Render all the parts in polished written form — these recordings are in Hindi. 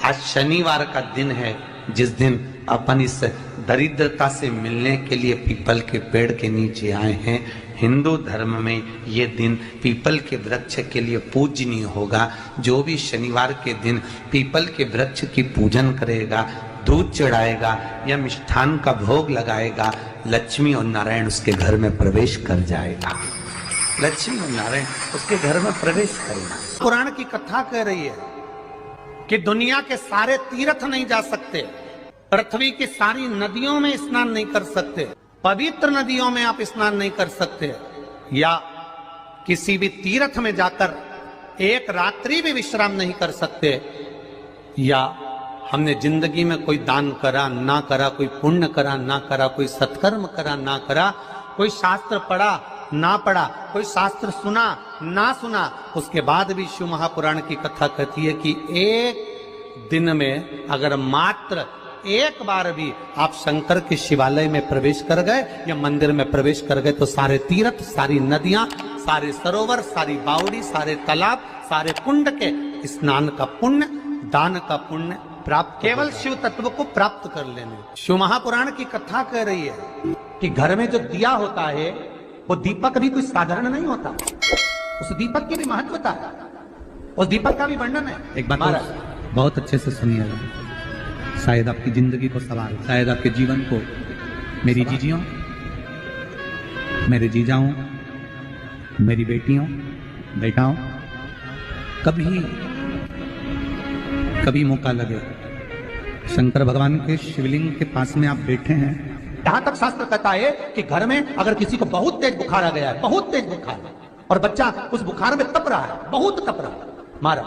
आज शनिवार का दिन है, जिस दिन अपन इस दरिद्रता से मिलने के लिए पीपल के पेड़ के नीचे आए हैं। हिंदू धर्म में ये दिन पीपल के वृक्ष के लिए पूजनीय होगा। जो भी शनिवार के दिन पीपल के वृक्ष की पूजन करेगा, दूध चढ़ाएगा या मिष्ठान का भोग लगाएगा, लक्ष्मी और नारायण उसके घर में प्रवेश कर जाएगा। लक्ष्मी और नारायण उसके घर में प्रवेश करेगा। पुराण की कथा कह रही है कि दुनिया के सारे तीर्थ नहीं जा सकते, पृथ्वी की सारी नदियों में स्नान नहीं कर सकते, पवित्र नदियों में आप स्नान नहीं कर सकते, या किसी भी तीर्थ में जाकर एक रात्रि भी विश्राम नहीं कर सकते, या हमने जिंदगी में कोई दान करा ना करा, कोई पुण्य करा ना करा, कोई सत्कर्म करा ना करा, कोई शास्त्र पढ़ा ना पढ़ा, कोई शास्त्र सुना ना सुना, उसके बाद भी शिव महापुराण की कथा कहती है कि एक दिन में अगर मात्र एक बार भी आप शंकर के शिवालय में प्रवेश कर गए या मंदिर में प्रवेश कर गए तो सारे तीर्थ, सारी नदियां, सारे सरोवर, सारी बावड़ी, सारे तालाब, सारे कुंड के स्नान का पुण्य, दान का पुण्य प्राप्त, केवल शिव तत्व को प्राप्त कर लेने। शिव महापुराण की कथा कह रही है कि घर में जो दिया होता है वो दीपक भी कोई साधारण नहीं होता, उस दीपक की भी महत्वता है, उस दीपक का भी वर्णन है। एक बात बहुत अच्छे से सुनिएगा, शायद आपकी जिंदगी को सवार, शायद आपके जीवन को। मेरी जीजियों, मेरे जीजाओं, मेरी बेटियों, बेटाओं, कभी मौका लगे शंकर भगवान के शिवलिंग के पास में आप बैठे हैं, यहां तक शास्त्र कहता है कि घर में अगर किसी को बहुत तेज बुखार आ गया है, बहुत तेज बुखार, और बच्चा उस बुखार में तप रहा है, बहुत तप रहा है, मारा,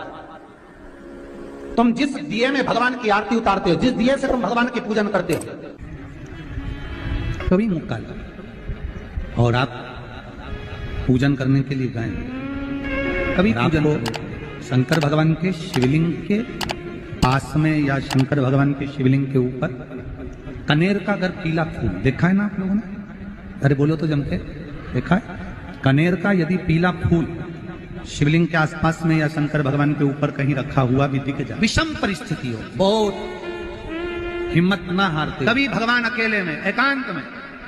तुम जिस दिए में भगवान की आरती उतारते हो, जिस दिए से तुम भगवान की पूजन करते हो, कभी मौका लगा और आप पूजन करने के लिए गए, कभी पूजन को शंकर भगवान के शिवलिंग के पास में या शंकर भगवान के शिवलिंग के ऊपर कनेर का अगर पीला फूल देखा है ना आप लोगों ने, अरे बोलो तो जम के, देखा है? कनेर का यदि पीला फूल शिवलिंग के आसपास में या शंकर भगवान के ऊपर कहीं रखा हुआ भी दिख जाए, विषम परिस्थिति हो, बहुत हिम्मत ना हारते, कभी भगवान अकेले में एकांत में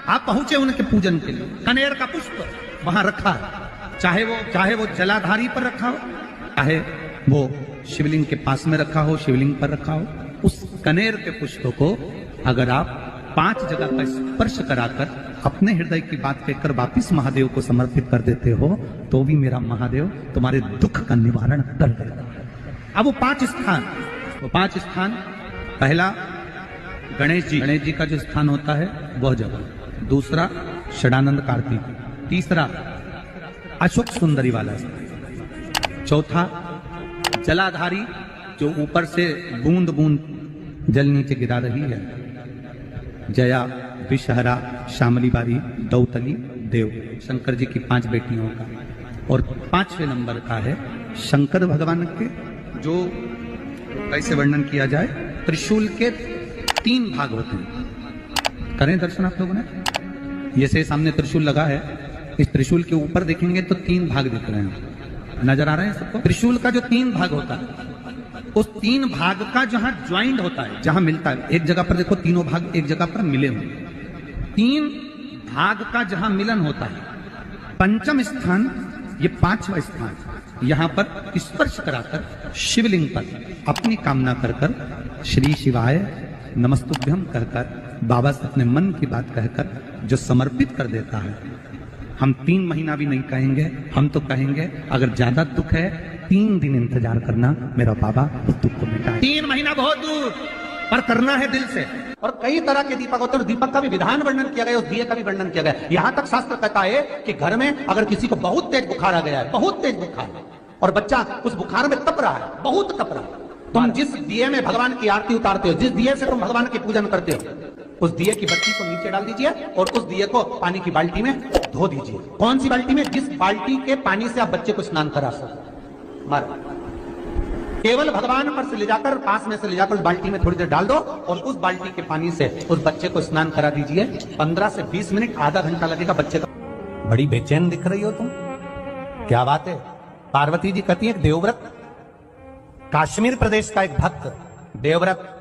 आप पहुंचे उनके पूजन के लिए, कनेर का पुष्प वहां रखा है, चाहे वो जलाधारी पर रखा हो, चाहे वो शिवलिंग के पास में रखा हो, शिवलिंग पर रखा हो, उस कनेर के पुष्प को अगर आप 5 जगह का स्पर्श कराकर अपने हृदय की बात कहकर वापिस महादेव को समर्पित कर देते हो, तो भी मेरा महादेव तुम्हारे दुख का निवारण कर देगा। अब वो 5 स्थान, पहला गणेश जी का जो स्थान होता है वह जगह, दूसरा षडानंद कार्तिक, तीसरा अशोक सुंदरी वाला स्थान, चौथा जलाधारी जो ऊपर से बूंद बूंद जल नीचे गिरा रही है, जया, विषहरा, शामली बारी, दौतली, देव, शंकर जी की 5 बेटियों का, और 5वें नंबर का है शंकर भगवान के, जो कैसे वर्णन किया जाए, त्रिशूल के 3 भाग होते हैं। करें दर्शन आप लोगों ने, जैसे सामने त्रिशूल लगा है, इस त्रिशूल के ऊपर देखेंगे तो 3 भाग दिख रहे हैं, नजर आ रहे हैं सबको? त्रिशूल का जो 3 भाग होता है, उस 3 भाग का जहां ज्वाइंट होता है, जहां मिलता है, एक जगह पर देखो तीनों भाग एक जगह पर मिले हुए, 3 भाग का जहां मिलन होता है, 5वां स्थान, ये 5वां स्थान, यहां पर स्पर्श कराकर शिवलिंग पर अपनी कामना कर श्री शिवाय नमस्तुभ्यम कहकर बाबा से अपने मन की बात कहकर जो समर्पित कर देता है, हम 3 महीना भी नहीं कहेंगे, हम तो कहेंगे अगर ज्यादा दुख है 3 दिन इंतजार करना, मेरा बाबा उस दुख को मिटाए। 3 महीना बहुत दूर, पर करना है दिल से। और कई तरह के दीपक होते हैं, दीपक का भी विधान वर्णन किया गया, उस दिए का भी वर्णन किया गया। यहां तक शास्त्र कहता है कि घर में अगर किसी को बहुत तेज बुखार आ गया है, बहुत तेज बुखार, और बच्चा उस बुखार में तप रहा है, बहुत तप रहा है, तुम जिस दिए में भगवान की आरती उतारते हो, जिस दिए से तुम भगवान की पूजन करते हो, उस दिए की बत्ती को नीचे डाल दीजिए और उस दिए को पानी की बाल्टी में धो दीजिए। कौन सी बाल्टी में? जिस बाल्टी के पानी से आप बच्चे को स्नान करा सको, केवल भगवान पर से ले जाकर, पास में से ले जाकर उस बाल्टी में थोड़ी देर डाल दो और उस बाल्टी के पानी से उस बच्चे को स्नान करा दीजिए। 15 से 20 मिनट, आधा घंटा लगेगा बच्चे का। बड़ी बेचैन दिख रही हो तुम, क्या बात है? पार्वती जी कहती है, देवव्रत काश्मीर प्रदेश का एक भक्त देवव्रत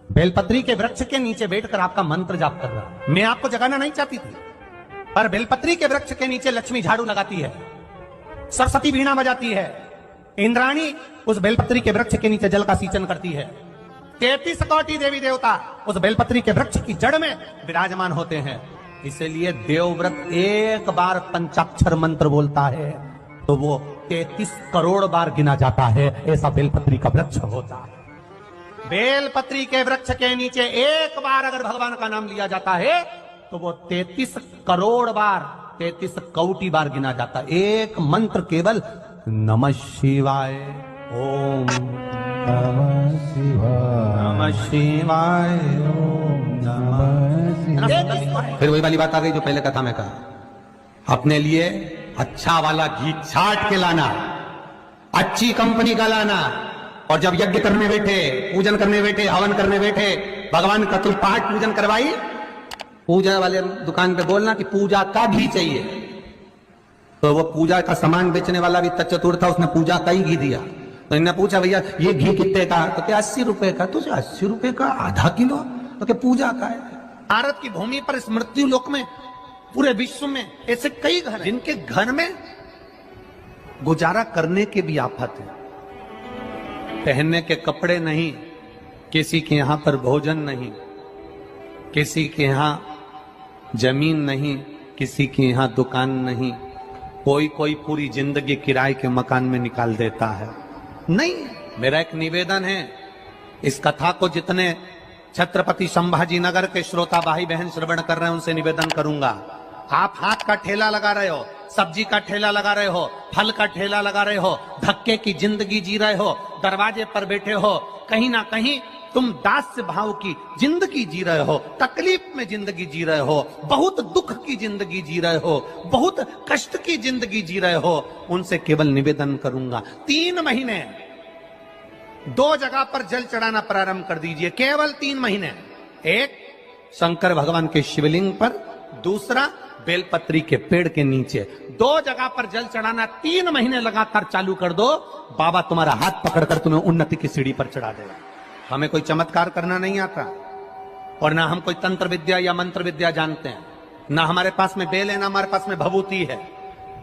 बेलपत्री के वृक्ष के नीचे बैठकर आपका मंत्र जाप कर रहा। मैं आपको जगाना नहीं चाहती थी, पर बेलपत्री के वृक्ष के नीचे लक्ष्मी झाड़ू लगाती है, सरस्वती वीणा बजाती है, इंद्राणी उस बेलपत्री के वृक्ष के नीचे जल का सींचन करती है, 33 कोटि देवी देवता उस बेलपत्री के वृक्ष की जड़ में विराजमान होते हैं। इसलिए देवव्रत एक बार पंचाक्षर मंत्र बोलता है तो वो 33 करोड़ बार गिना जाता है, ऐसा बेलपत्री का वृक्ष होता है। बेलपत्री के वृक्ष के नीचे एक बार अगर भगवान का नाम लिया जाता है तो वो 33 करोड़ बार, 33 कोटि बार गिना जाता है। एक मंत्र केवल नमः शिवाय, ओम नमः शिवाय, नमः शिवाय, ओम नमः शिवाय। फिर वही वाली बात आ गई जो पहले कथा में कहा, अपने लिए अच्छा वाला घी छाट के लाना, अच्छी कंपनी का लाना, और जब यज्ञ करने बैठे, पूजन करने बैठे, हवन करने बैठे, भगवान का तुम पाठ पूजन करवाई, पूजा वाले दुकान पे बोलना कि पूजा का घी चाहिए। तो वो पूजा का सामान बेचने वाला भी चतुर था, उसने पूजा का ही घी दिया। तो इन्होंने पूछा भैया ये घी कितने का? तो क्या 80 रुपए का? तुझे 80 रुपए का आधा किलो? तो क्या पूजा का है? भारत की भूमि पर इस मृत्यु लोक में, पूरे विश्व में ऐसे कई घर हैं जिनके घर में गुजारा करने के भी आफत है, पहनने के कपड़े नहीं, किसी के यहां पर भोजन नहीं, किसी के यहां जमीन नहीं, किसी के यहां दुकान नहीं, कोई पूरी जिंदगी किराए के मकान में निकाल देता है। नहीं, मेरा एक निवेदन है, इस कथा को जितने छत्रपति संभाजी नगर के श्रोता भाई बहन श्रवण कर रहे हैं उनसे निवेदन करूंगा, आप हाथ का ठेला लगा रहे हो, सब्जी का ठेला लगा रहे हो, फल का ठेला लगा रहे हो, धक्के की जिंदगी जी रहे हो, दरवाजे पर बैठे हो, कहीं ना कहीं तुम दास्य भाव की जिंदगी जी रहे हो, तकलीफ में जिंदगी जी रहे हो, बहुत दुख की जिंदगी जी रहे हो, बहुत कष्ट की जिंदगी जी रहे हो, उनसे केवल निवेदन करूंगा 3 महीने 2 जगह पर जल चढ़ाना प्रारंभ कर दीजिए, केवल 3 महीने। एक शंकर भगवान के शिवलिंग पर, दूसरा बेलपत्री के पेड़ के नीचे, 2 जगह पर जल चढ़ाना 3 महीने लगातार चालू कर दो, बाबा तुम्हारा हाथ पकड़कर तुम्हें उन्नति की सीढ़ी पर चढ़ा देगा। हमें कोई चमत्कार करना नहीं आता, और ना हम कोई तंत्र विद्या या मंत्र विद्या जानते हैं, ना हमारे पास में बेल है, ना हमारे पास में भभूति है,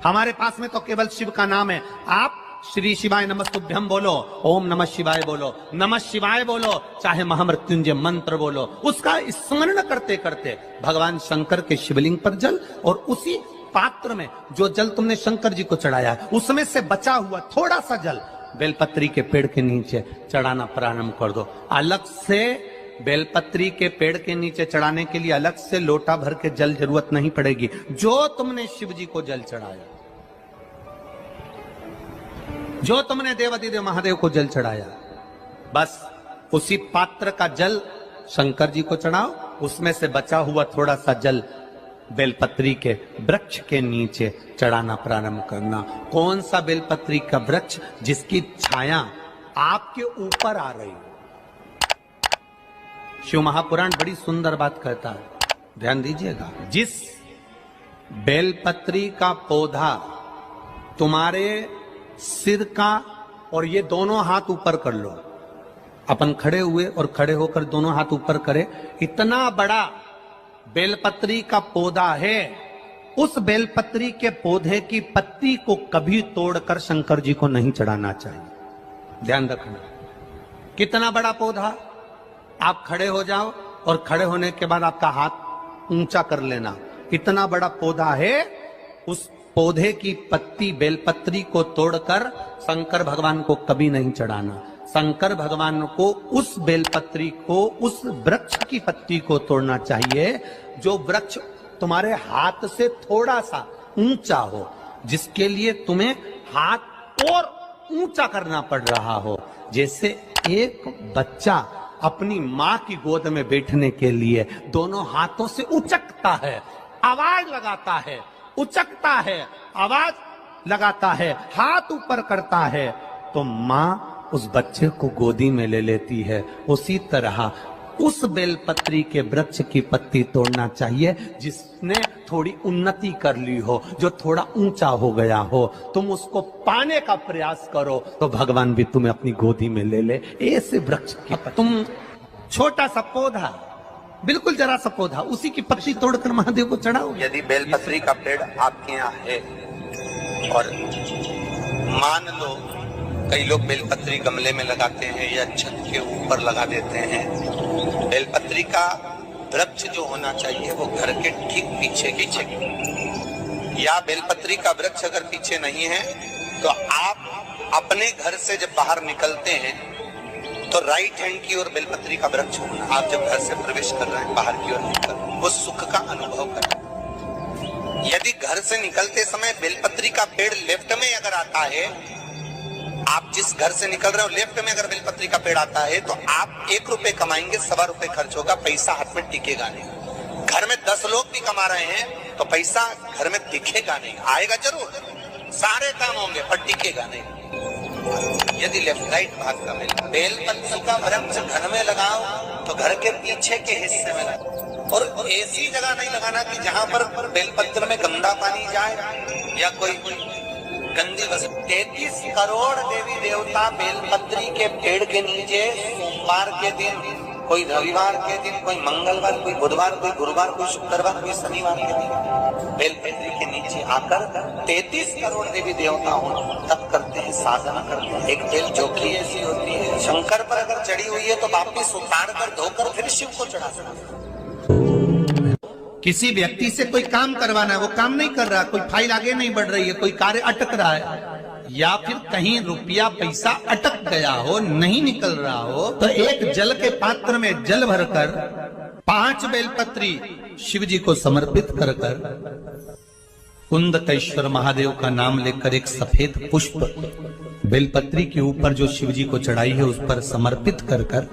हमारे पास में तो केवल शिव का नाम है। आप श्री शिवाय नमस्तुभ्यम बोलो, ओम नमः शिवाय बोलो, नमः शिवाय बोलो, चाहे महामृत्युंजय मंत्र बोलो, उसका स्मरण करते करते भगवान शंकर के शिवलिंग पर जल, और उसी पात्र में जो जल तुमने शंकर जी को चढ़ाया है उसमें से बचा हुआ थोड़ा सा जल बेलपत्री के पेड़ के नीचे चढ़ाना प्रारंभ कर दो। अलग से बेलपत्री के पेड़ के नीचे चढ़ाने के लिए अलग से लोटा भर के जल जरूरत नहीं पड़ेगी। जो तुमने शिव जी को जल चढ़ाया, जो तुमने देवाधिदेव महादेव को जल चढ़ाया, बस उसी पात्र का जल शंकर जी को चढ़ाओ, उसमें से बचा हुआ थोड़ा सा जल बेलपत्री के वृक्ष के नीचे चढ़ाना प्रारंभ करना। कौन सा बेलपत्री का वृक्ष? जिसकी छाया आपके ऊपर आ रही है। शिव महापुराण बड़ी सुंदर बात कहता है, ध्यान दीजिएगा। जिस बेलपत्री का पौधा तुम्हारे सिर का, और ये दोनों हाथ ऊपर कर लो, अपन खड़े हुए और खड़े होकर दोनों हाथ ऊपर करे, इतना बड़ा बेलपत्री का पौधा है, उस बेलपत्री के पौधे की पत्ती को कभी तोड़कर शंकर जी को नहीं चढ़ाना चाहिए। ध्यान रखना, कितना बड़ा पौधा। आप खड़े हो जाओ और खड़े होने के बाद आपका हाथ ऊंचा कर लेना, इतना बड़ा पौधा है, उस पौधे की पत्ती बेलपत्री को तोड़कर शंकर भगवान को कभी नहीं चढ़ाना। शंकर भगवान को उस बेलपत्री को, उस वृक्ष की पत्ती को तोड़ना चाहिए जो वृक्ष तुम्हारे हाथ से थोड़ा सा ऊंचा हो, जिसके लिए तुम्हें हाथ और ऊंचा करना पड़ रहा हो। जैसे एक बच्चा अपनी मां की गोद में बैठने के लिए दोनों हाथों से उचकता है, आवाज लगाता है, उचकता है, आवाज लगाता है, हाथ ऊपर करता है, तो मां उस बच्चे को गोदी में ले लेती है। उसी तरह उस बेलपत्री के वृक्ष की पत्ती तोड़ना चाहिए जिसने थोड़ी उन्नति कर ली हो, जो थोड़ा ऊंचा हो गया हो। तुम उसको पाने का प्रयास करो तो भगवान भी तुम्हें अपनी गोदी में ले ले। ऐसे वृक्ष की तुम छोटा सा पौधा, बिल्कुल जरा सा पौधा, उसी की पत्ती तोड़कर महादेव को चढ़ाओ। यदि बेलपत्री का पेड़ आपके यहाँ है और मान लो कई लोग बेलपत्री गमले में लगाते हैं या छत के ऊपर लगा देते हैं, बेलपत्री का वृक्ष जो होना चाहिए वो घर के ठीक पीछे या बेलपत्री का वृक्ष अगर पीछे नहीं है तो आप अपने घर से जब बाहर निकलते हैं तो राइट हैंड की ओर बेलपत्री का वृक्ष होना। आप जब घर से प्रवेश कर रहे हैं बाहर की ओर निकल वो सुख का अनुभव करें। यदि घर से निकलते समय बेलपत्री का पेड़ लेफ्ट में अगर आता है, आप जिस घर से निकल रहे हो लेफ्ट में अगर बेलपत्री का पेड़ आता है तो आप 1 रुपए कमाएंगे, 1.25 रुपए खर्च होगा, पैसा हाथ में टिकेगा नहीं। घर में 10 लोग भी कमा रहे हैं तो पैसा घर में दिखेगा नहीं, आएगा जरूर, सारे काम होंगे पर टिकेगा नहीं। यदि लेफ्ट राइट भाग का बेलपत्री का वृक्ष घर में लगाओ तो घर के पीछे के हिस्से में लगाओ, और ऐसी जगह नहीं लगाना कि जहां पर बेलपत्र में गंदा पानी जाए या कोई गंदी वस्तु। 33 करोड़ देवी देवता बेलपत्री के पेड़ के नीचे सोमवार के दिन, कोई रविवार के दिन, कोई मंगलवार, कोई बुधवार, कोई गुरुवार, कोई शुक्रवार, कोई शनिवार के दिन बेलपत्री के नीचे आकर 33 करोड़ देवी देवता तप करते हैं, साधना करते हैं। एक बेल जोखी ऐसी होती है, शंकर पर अगर चढ़ी हुई है तो वापिस उतार कर धोकर फिर शिव को चढ़ा सकते। किसी व्यक्ति से कोई काम करवाना है, वो काम नहीं कर रहा, कोई फाइल आगे नहीं बढ़ रही है, कोई कार्य अटक रहा है, या फिर कहीं रुपया पैसा अटक गया हो, नहीं निकल रहा हो, तो एक जल के पात्र में जल भरकर 5 बेलपत्री शिव जी को समर्पित कर कुंदकेश्वर महादेव का नाम लेकर एक सफेद पुष्प बेलपत्री के ऊपर जो शिव जी को चढ़ाई है उस पर समर्पित कर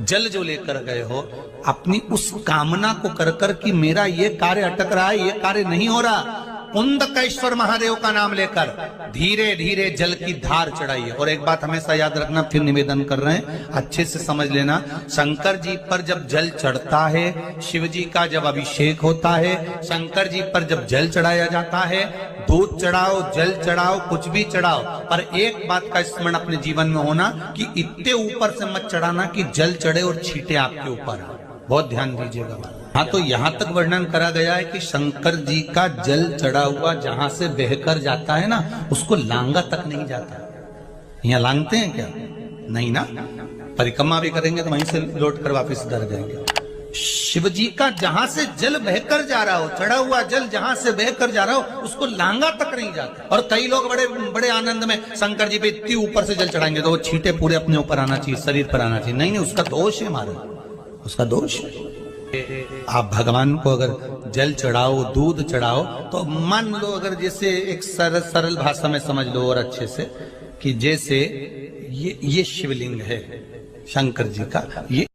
जल जो लेकर गए हो, अपनी उस कामना को कर कि मेरा ये कार्य अटक रहा है, ये कार्य नहीं हो रहा, कुंदकेश्वर महादेव का नाम लेकर धीरे धीरे जल की धार चढ़ाइए। और एक बात हमेशा याद रखना, फिर निवेदन कर रहे हैं, अच्छे से समझ लेना, शंकर जी पर जब जल चढ़ता है, शिव जी का जब अभिषेक होता है, शंकर जी पर जब जल चढ़ाया जाता है, दूध चढ़ाओ, जल चढ़ाओ, कुछ भी चढ़ाओ, पर एक बात का स्मरण अपने जीवन में होना कि इतने ऊपर से मत चढ़ाना कि जल चढ़े और छींटे आपके ऊपर। बहुत ध्यान दीजिएगा। हाँ, तो यहाँ तक वर्णन करा गया है कि शंकर जी का जल चढ़ा हुआ जहां से बहकर जाता है ना, उसको लांगा तक नहीं जाता। यहाँ लांगते हैं क्या? नहीं ना, परिक्रमा भी करेंगे तो वहीं से लौट कर वापिस इधर जाएंगे। शिव जी का जहां से जल बहकर जा रहा हो, चढ़ा हुआ जल जहां से बहकर जा रहा हो, उसको लांगा तक नहीं जाता। और कई लोग बड़े बड़े आनंद में शंकर जी पे इतनी ऊपर से जल चढ़ाएंगे तो वो छींटे पूरे अपने ऊपर आना चाहिए, शरीर पर आना चाहिए। नहीं, उसका दोष है हमारा, उसका दोष है। आप भगवान को अगर जल चढ़ाओ, दूध चढ़ाओ, तो मान लो अगर जैसे एक सरल भाषा में समझ लो और अच्छे से, कि जैसे ये शिवलिंग है शंकर जी का, ये